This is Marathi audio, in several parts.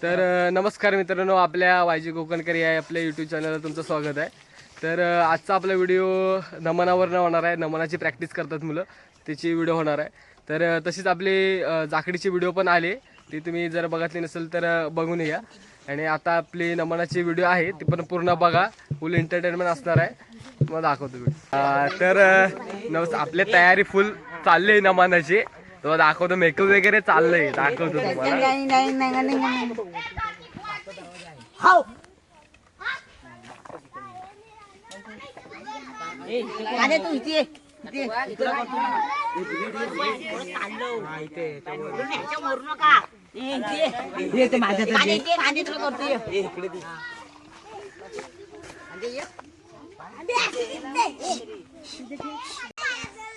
तर नमस्कार मित्रांनो, आपल्या वायजी कोकणकर या आपल्या यूट्यूब चॅनलला तुमचं स्वागत आहे। तर आजचा आपला व्हिडिओ नमनावरनं होणार आहे। नमनाची प्रॅक्टिस करतात मुलं, त्याची व्हिडिओ होणार आहे। तर तशीच आपली जाकडीची व्हिडिओ पण आले, ती तुम्ही जर बघितली नसेल तर बघून या। आणि आता आपली नमनाची व्हिडिओ आहे ती पण पूर्ण बघा, फुल एंटरटेनमेंट असणार आहे। मग दाखवतो तर आपली तयारी फुल चालली आहे नमनाची। तो दाखवतो, मेकअप वगैरे चाललंय, दाखवतो तुम्हाला।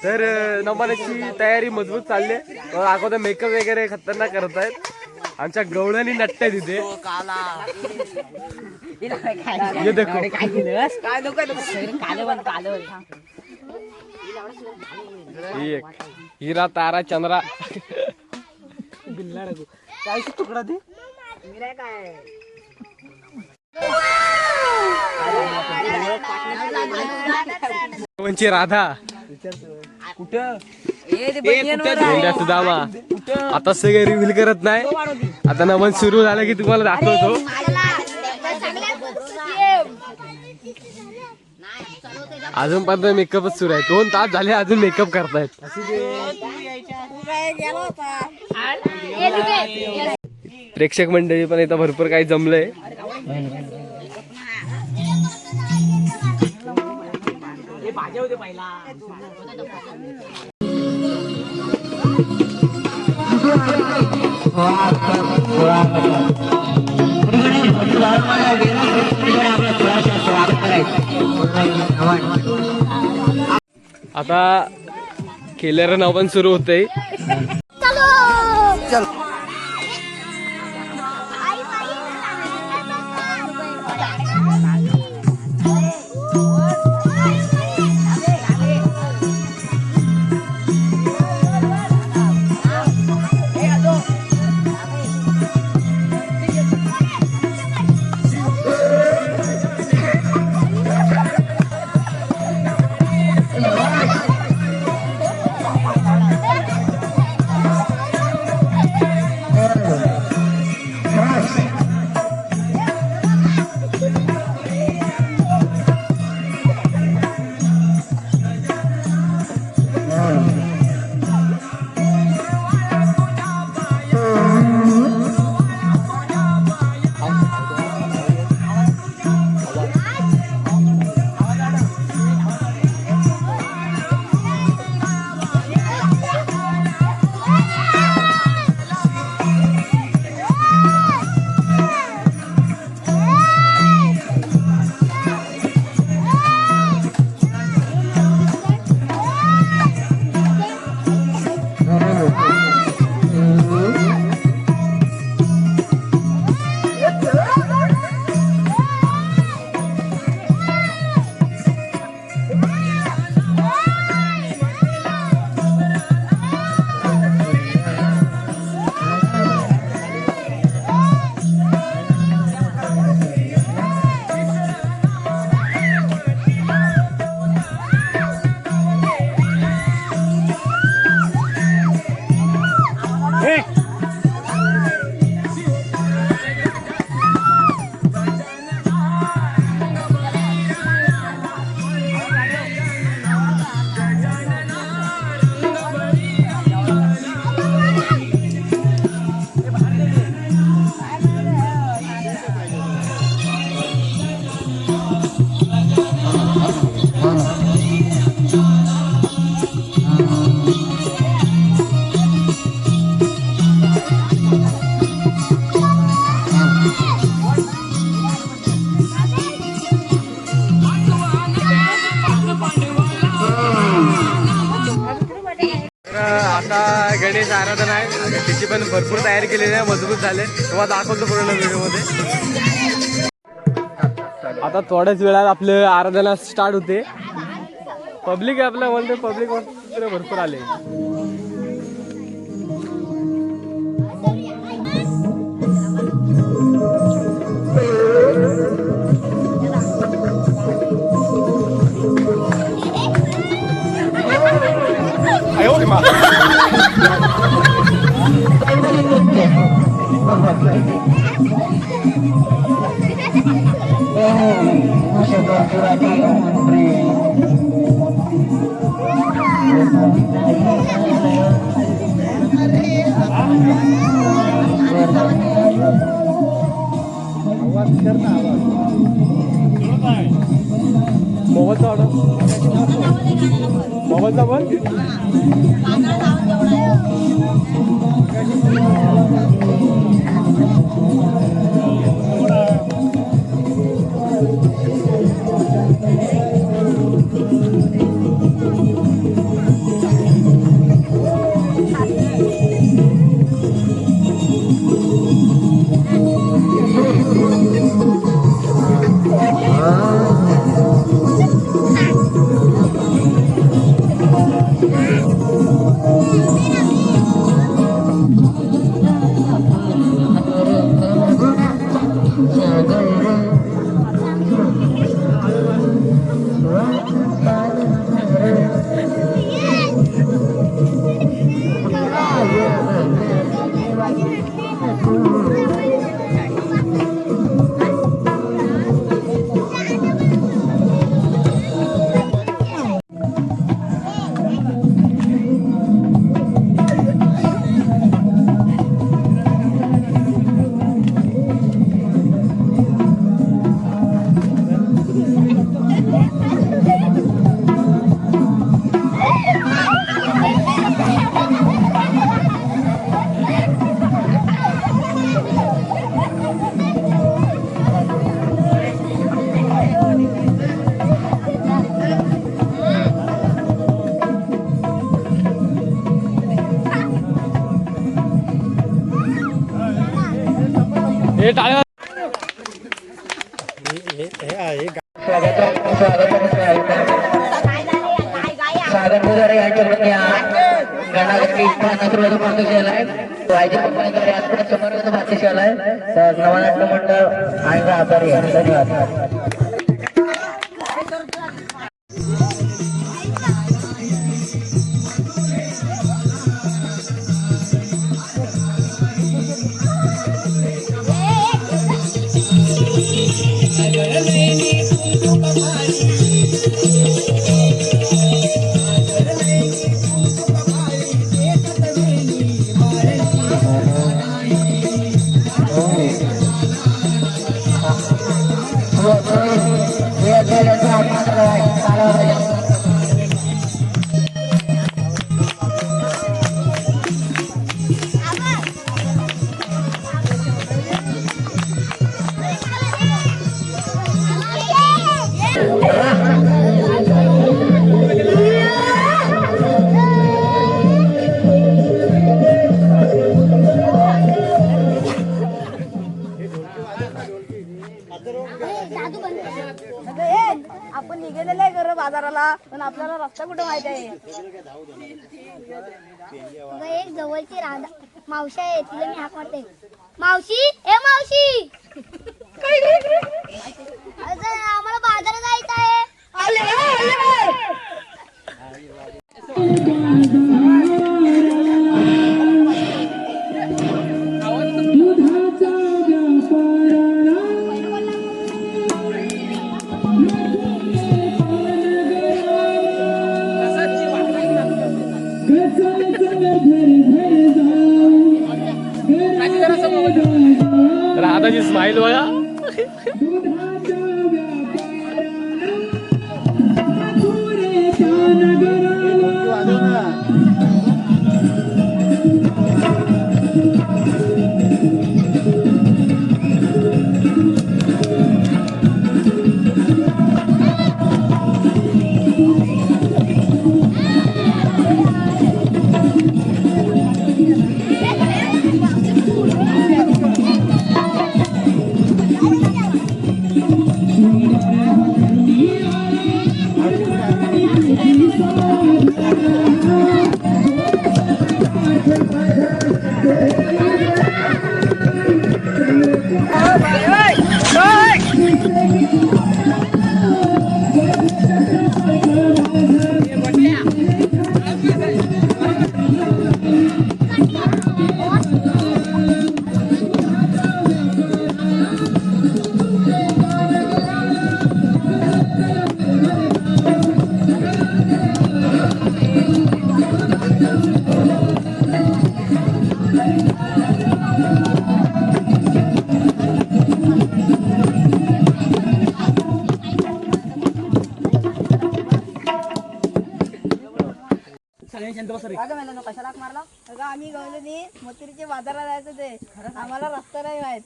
तर नमनाची तयारी मजबूत चालली आहे। दाखवतो, मेकअप वगैरे खतरनाक करतायत। आमच्या गवळणी नट्ट तिथे ये देखो, एक हीरा तारा चंद्रा तुकडा दे कोणची राधा कुठं सुदामा आता सगळे रिव्हील करत नाही। आता नमन सुरू झालं की तुम्हाला दाखवतो। अजून पण मेकअपच सुरू आहे, 2 तास झाले अजून मेकअप करतायत। प्रेक्षक मंडळी पण इथं भरपूर काही जमलंय। आता केलेलं नाव पण सुरू होतंय। आता गणेश आराधना आहे, त्याची पण भरपूर तयारी केलेली आहे, मजबूत झाले। तुम्हाला दाखवतो पूर्ण व्हिडिओमध्ये। आता थोड्याच वेळात आपलं आराधना स्टार्ट होते। पब्लिक आहे आपलं, म्हणते पब्लिक भरपूर आले। मोबाईलचा ऑर्डर मोबाईलचा पण हे टाळ्या स्वागतद्वारे यांच्याकडून या गणागती सुरुवात पाहतो केलाय वायजी कंपनीद्वारे आज समोर भाती केलाय तर नवनाट्य मंडळ आणि आभारी आहे धन्यवाद आपण निघेलेलं आहे घर बाजाराला पण आपल्याला रस्ता कुठे माहिती आहे एक जवळची राधा मावशी आहे तिला मी हाक मारते मावशी ए मावशी आम्हाला बाजारात जायचं आहे राधाची स्माइल बघा कशाला मारला आम्ही गवले मथुरीच्या बाजारात जायचं ते आम्हाला रस्ता नाही माहित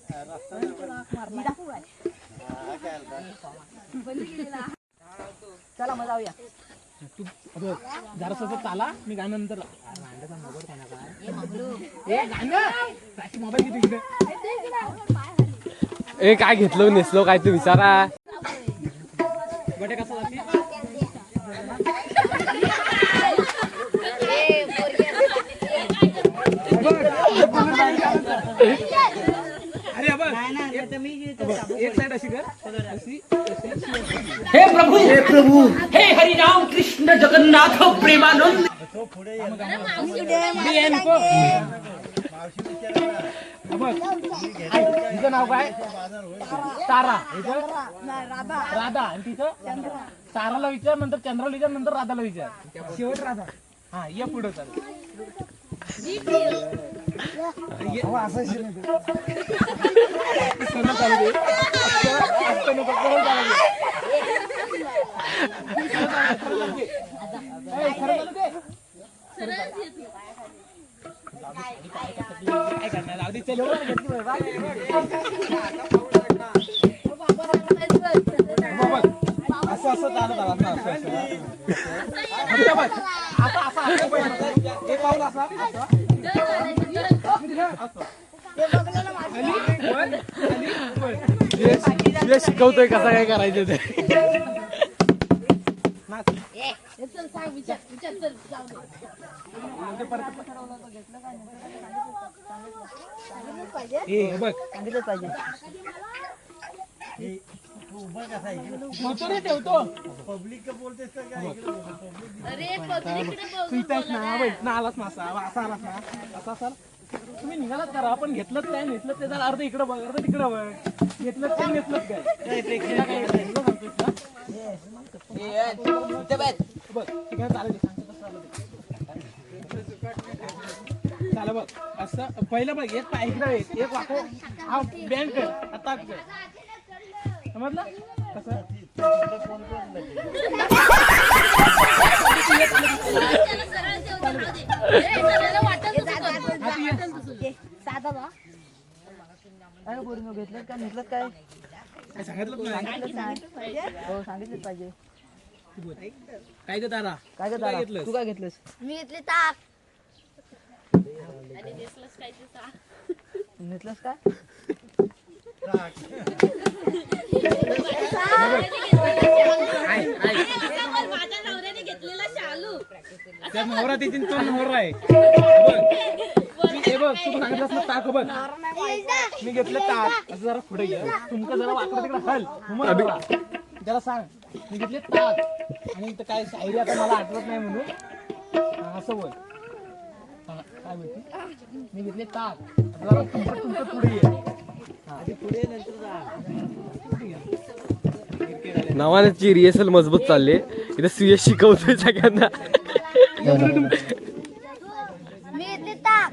चला मग जाऊया जरा चाला मी गाण्यानंतर ए काय घेतलं नेसलो काय तू विचारा. बटे कसं जाते अरे बघ एक साइड अशी कर अशी हे प्रभु हे हरिनाम कृष्ण जगन्नाथ प्रेमानंद. तिचं नाव काय तारा राधा आणि तिचं ताराला विचार नंतर चंद्राला विचार नंतर राधाला विचार शेवट राधा. हा ये पुढे चाल असं असं चालत आला एक पाऊल असा शिकवतोय कसं काय करायचं ते. बघ ठेवतो आलाच ना असा आलाच ना असा असा तुम्ही निघालात करा आपण घेतलं काय नेसलं ते जरा अर्ध इकडं बघ अर्ध तिकडं बघ घेतलं काय नेसलं काय बघ ठीक आहे चालेल चालेल बघ असं पहिलं बघ एक पाय इकडं एक वाको हा बँड कर आता कर समजलं कसं घेतलं का नेसलं काय सांगितलं हो सांगितलं पाहिजे काय ग तारा काय काय घेतलं तू काय घेतलंस मी घेतली ताक. नेसलंस काय त्या नवरा तिथे तो नवरा आहे बघ तू सांगितलंस ना ताक बघ मी घेतलं ताक असं जरा पुढे घे तुमचं जरा वाकडं तिकडे हल त्याला सांग मी घेतले ताक आणि काय शायरी आता मला आठवत नाही म्हणून असं बोल काय माहिती मी घेतले ताक जरा तुमचं पुढे ये पुढे नंतर नावाची रिहर्सल मजबूत चालली इथे सुयश शिकवतोय सगळ्यांना. मी घेतली ताक.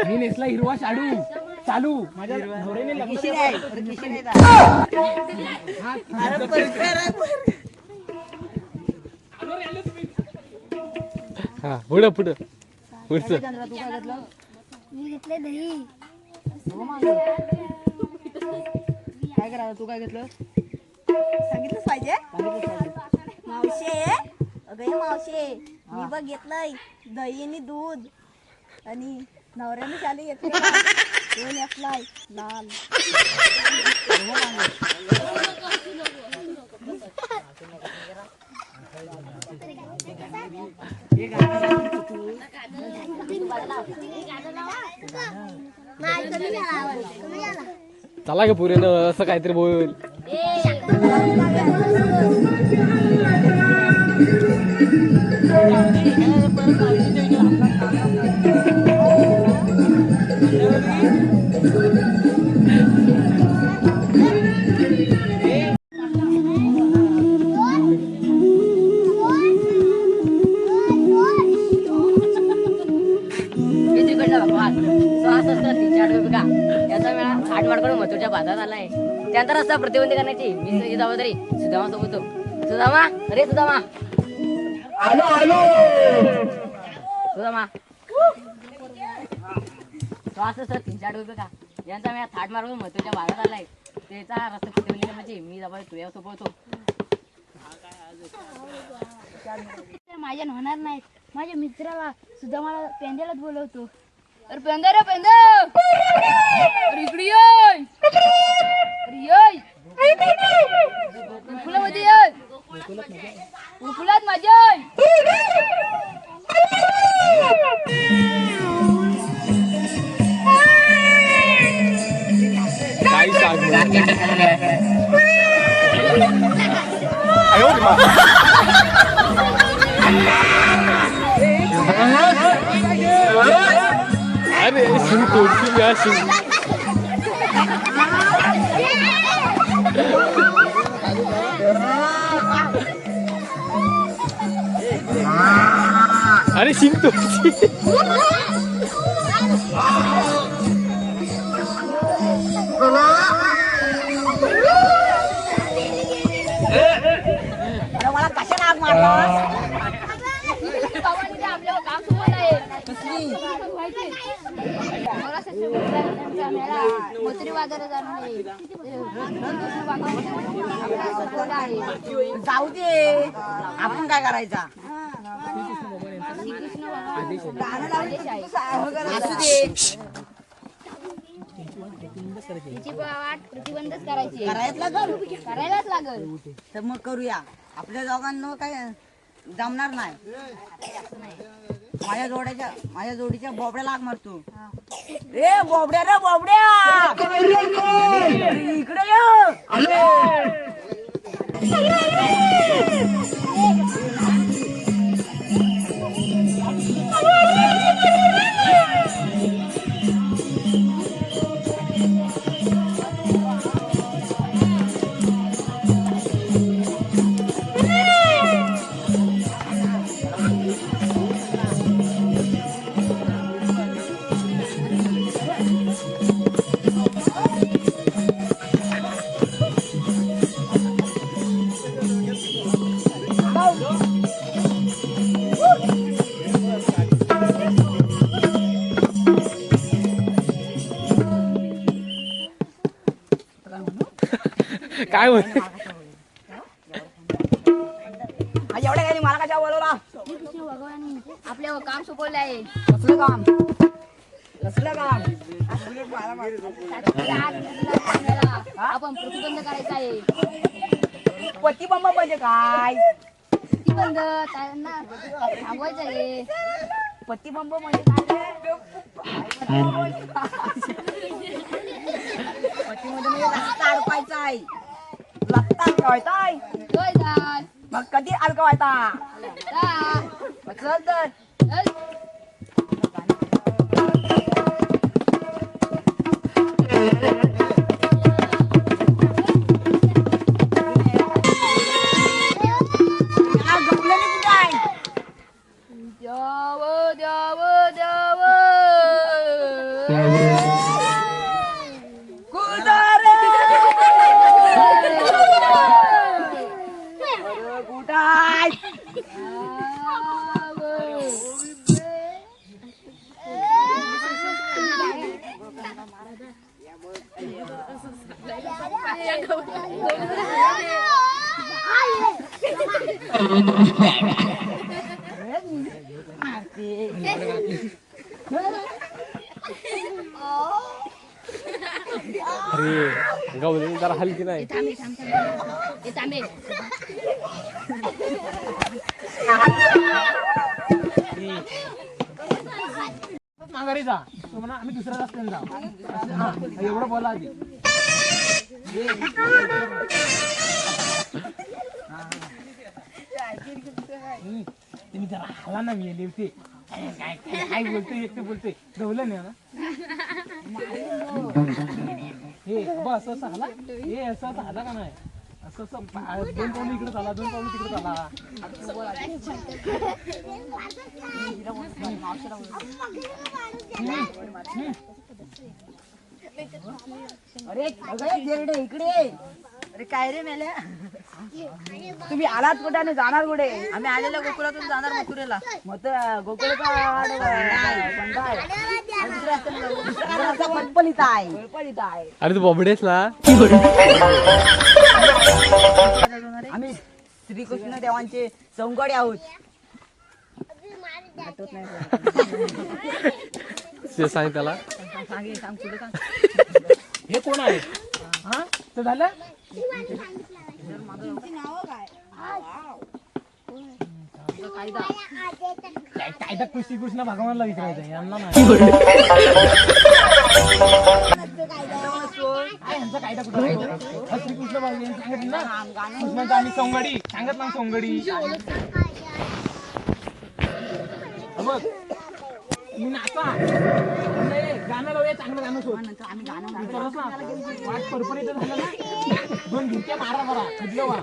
मी नेसला हिरवा शाडू चालू माझ्या नवऱ्याने लग्न हा पुढं पुढं पुढचं मी घेतले दही. काय करायला तू काय घेतलं सांगितलंच पाहिजे मावशे अगं मावशे मी बघ घेतलंय दही आणि दूध आणि नवऱ्याने शाली घेतली तो नेसलाय लाल चला ग पुरे असं काहीतरी बोल. त्याचा वेळा आठ माडकडून मथुरच्या बाधात आलाय त्यानंतर रस्ता प्रतिबंध करण्याची मी जबाबदारी सुदामा सोबत सुदामा अरे सुदामा आलो आलो सुदामा तो असं सर 3-4 रुपये का यांचा मी थाट मारून महत्वाच्या भागात आलाय त्याचा रस्ता फिरवली म्हणजे मी जवळ तुझ्या सोबत माझ्या होणार नाहीत. माझ्या मित्राला सुद्धा मला पेंद्यालाच बोलवतो. अरे पेंदा रे पेंदा, अरे इकडे ये, अरे ये गोकुलामध्ये ये, गोकुलात माझ्या काही सांग अरे शिव तोडशील या शिव अरे शिव तोडशील मला कशाला आग मारला आपल्यावर काम सुरू आहे. मला मोत्री बाजारात जाणार आहे. जाऊ दे आपण काय करायचा असू दे तिची वाट प्रतिबंधच करायची. करायलाच लागल लागल. तर मग करूया आपल्या दोघांना काय जमणार नाही माझ्या जोडीच्या बोबड्या लाग मारतो रे बोबड्या रे बोबड्या इकडे ये काय म्हण एवढ्या काही मला कशा बोलवला कृष्ण भगवान आपल्यावर काम सोपवलं आहे. कसलं काम आपण प्रतिबंध करायचा आहे. पतीबंब म्हणजे काय प्रतिबंध त्यांना थांबवायचं आहे. पतीबंब म्हणजे काय पतीमध्ये म्हणजे रस्ता अडकायचा आहे रस्ता अडकावायचा आहे होय जाल. मग कधी अडकवायचा जा. चल तर चल. द्याव द्याव द्याव अरे गवली जरा हलकी नाही. थांबे. माघारी जा तो म्हणा आम्ही दुसऱ्या रस्त्याने जाऊ एवढं बोला आधी तुम्ही जरा हाला ना मी लिवते काय काय बोलते एकटे बोलते गवलं नाही ना हे बा असं असं हाला हे असं असं हाला का नाही असं असं दोन पाऊल इकडे झाला दोन पाऊल तिकडे झाला अरे अगं जेरडे इकडे अरे काय रे मेल्या तुम्ही आलात कुठे आणि जाणार कुठे? आम्ही आलेल्या गोकुळातून जाणार मथुरेला. गोकुळाचा पळपळीत आहे. अरे तू बॉबडेस ना. आम्ही श्रीकृष्ण देवांचे संगडे आहोत. ते सांग त्याला. हे कोण आहे? हा तर झालं. कायदा श्रीकृष्ण भगवानला विचारायचं यांना नाही. यांचा कायदा कुठं असतो? श्रीकृष्ण भगवान यांचं सांगितलं ना, कृष्णाचं आम्ही सोंगडी सांगत ना, सोंगडी बघ तुम्ही नाचा. नाही, गाणं लावूया, चांगलं गाणं शोध. विचारलंस ना, वाट परपरीत झालं ना, 2 घुमक्या मारा बरा खदलं वा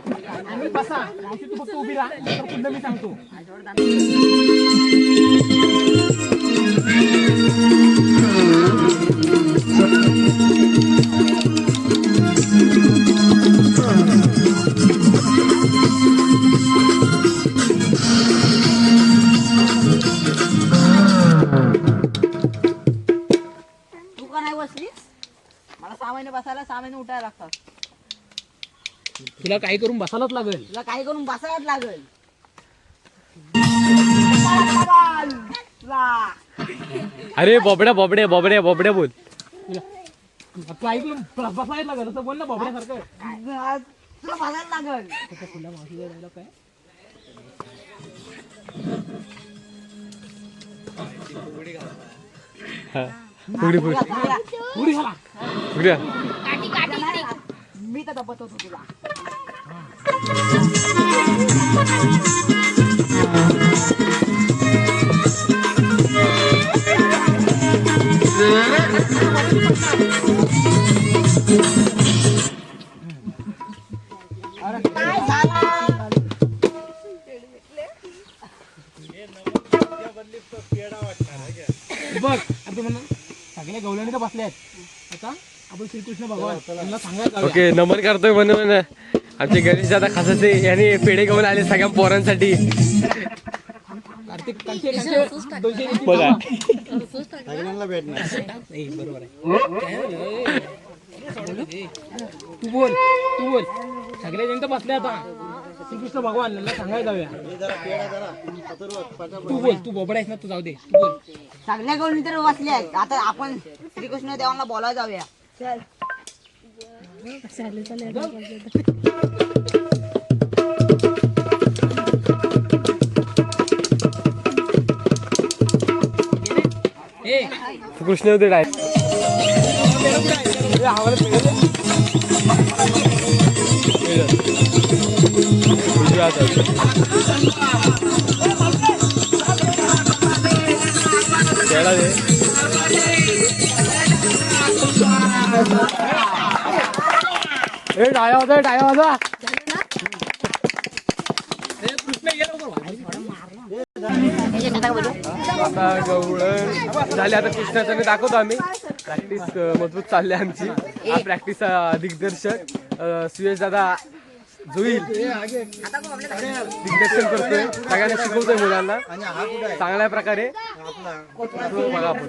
आणि बसा. मावशी तू फक्त उभी राहा, तर पुन्हा मी सांगतो. तू का नाही बसलीस? मला 6 महिने बसायला 6 महिने उठायला लागतात. तुला काही करून बसायलाच लागेल. तुला काही करून बसायलाच लागेल. अरे बॉबड्या बॉबड्या बॉबड्या बॉबड्या बोल. तू ऐकलं बसायला लागेल असं बोल ना, बाबड्यासारखं. तुला बसायला लागेल. खुल्या मावशीला जायला काय पुढे पुढे उडी झाला. पुढे. मी तर दबत होतो तुला. बघ आता म्हणा सगळ्या गवल्याने तर बसले आहेत. आता आपण श्रीकृष्ण भगवान त्यांना सांगायचं. ओके नमन करतोय म्हणून आमचे गणेश दादा खासाचे याने पेढे घेऊन आले सगळ्या पोरांसाठी. कार्तिक त्यांचे 200 बघा बरोबर आहे. तू बोल सगळे जण तर बसले आता. श्रीकृष्ण भगवान यांना सांगायला जाऊया. तू बोल, तू बोबडा आहेस ना, तू जाऊ दे, तू बोल. सगळ्या गवळणी तर बसले आहेत. आता आपण श्रीकृष्ण देवांना बोलायला जाऊया. चल. कृष्ण होते डाय. डाया होता डाया होता. आता गवळण झाले. आता कृष्णाचं दाखवतो आम्ही. प्रॅक्टिस मजबूत चालली आमची. हा प्रॅक्टिस दिग्दर्शक सुयश दादा जोईल दिग्दर्शन करतोय, सगळ्यांना शिकवतोय मुलांना चांगल्या प्रकारे. बघा आपण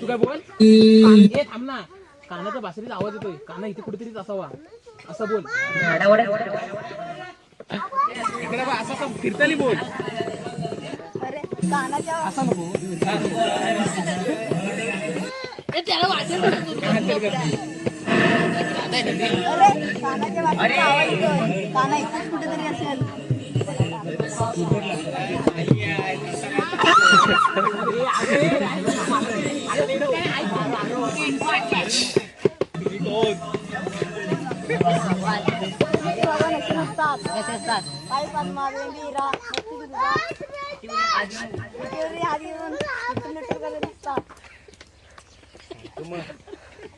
तू काय बोल. हे थांब ना, कानाच्या बासरीचा आवाज येतोय. काना इथे कुठेतरीच असावा असं बोल. इकडे बघ, असं फिरतानी बोल. असं नको. काना इथेच कुठेतरी असेल.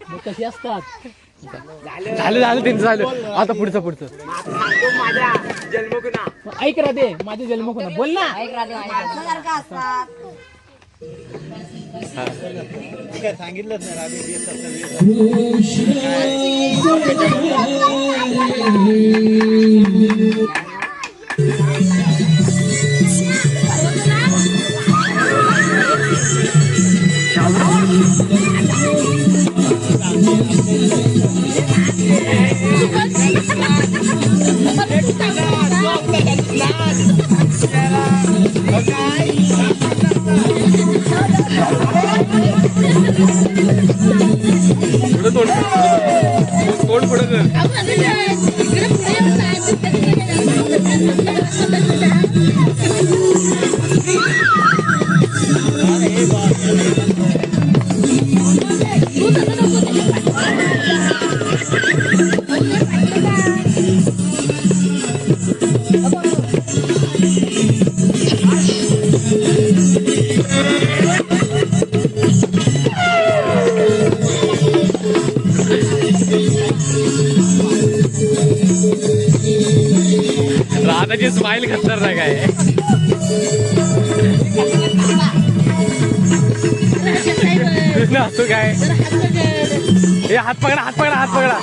मग कशी असतात? झालं झालं त्यांचं झालं. आता पुढचं ऐक राधे माझे जन्म कोणा बोल ना. ऐक राहते माझ्या सारखं असतात. काय सांगितलंच नाही राधे. पुढं तोंड पुढं कर. राधाची स्माइल खतरनाक आहे. असतो काय हे हात पकडा हात पकडा हात पकडा.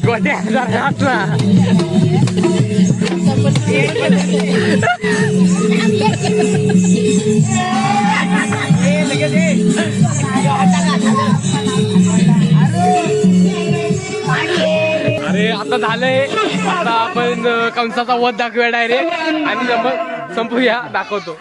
गोट्या हात ना. अरे आता झालंय. आता आपण कंसाचा वध दाखवूया डायरेक्ट आणि मग संपूया. दाखवतो.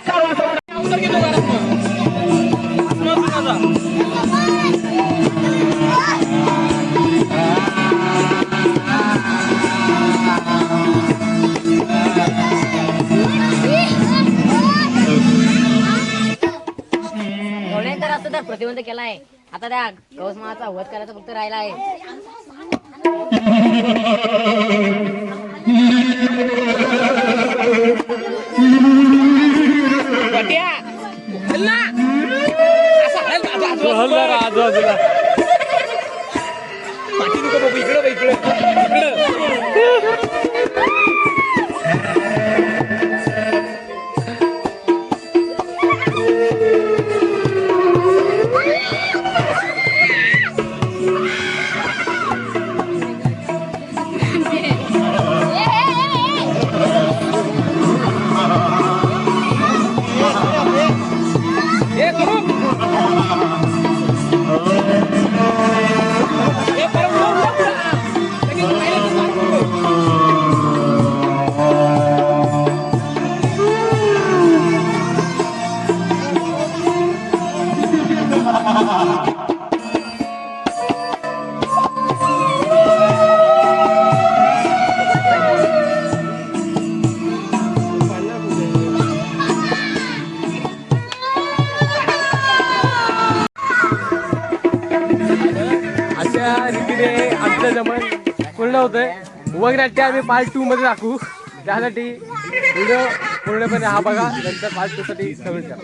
एवढे तर असतं तर प्रतिबंध केलाय. आता त्या गौसमाचा वध करायचा फक्त राहिला आहे. पूर्ण होतंय. वगनाट्य आम्ही पार्ट 2 मध्ये दाखवू. त्यासाठी व्हिडिओ पूर्णपणे हा बघा. नंतर पार्ट 2 साठी कमेंट करा.